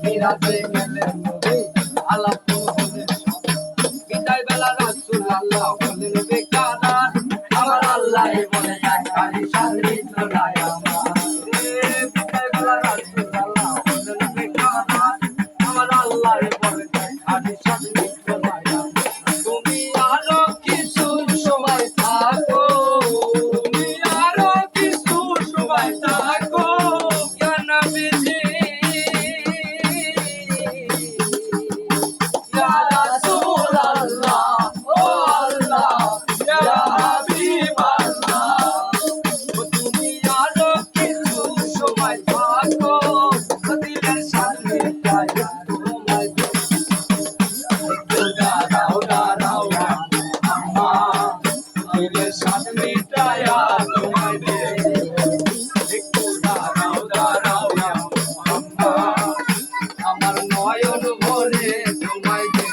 মিরাজে গেলেন নবী আলাপ হলে বিদায় বেলা রাসূল আল্লাহ বলেন বেকারার আমার আল্লাহ বলে যায় খালি সামনে চলায় আমার বিদায় বেলা রাসূল আল্লাহ বলেন বেকারার আমার আল্লাহ বলে যায় খালি সামনে চলায় তুমি আরো কিছু সময় থাকো তুমি আরো কিছু সময় থাকো ইয়া নবীজি ইয়া রাসূল আল্লাহ ও আল্লাহ ইয়া হাবিব আল্লাহ তুমি আরো কিছু সময় থাকো দিলের সামনে যায় তোমায় দাঁড়াও দাঁড়াও আম্মা দিলের সামনে যায় তোমায় দে একটু দাঁড়াও দাঁড়াও আম্মা আমার নয়ন ভরে তোমায় দে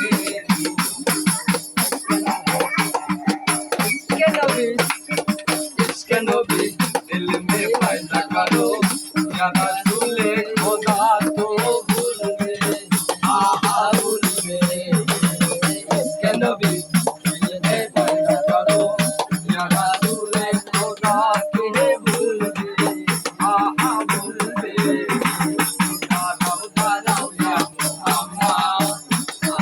इसके नबी दिल में पैदा करो या रसूल खुदा तो भूल में आहा भूल में इसके नबी दिल में पैदा करो या रसूल खुदा के भूल में आहा भूल में दाराओ दाराओ या अम्मा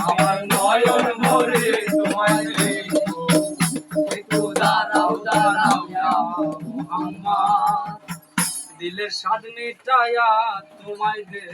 আমার নয়ন ভরে তোমায় দেখো একটু দাঁড়াও দাঁড়াও ইয়া মুহাম্মদ দিলের স্বাদ মিটায়া তোমায় দে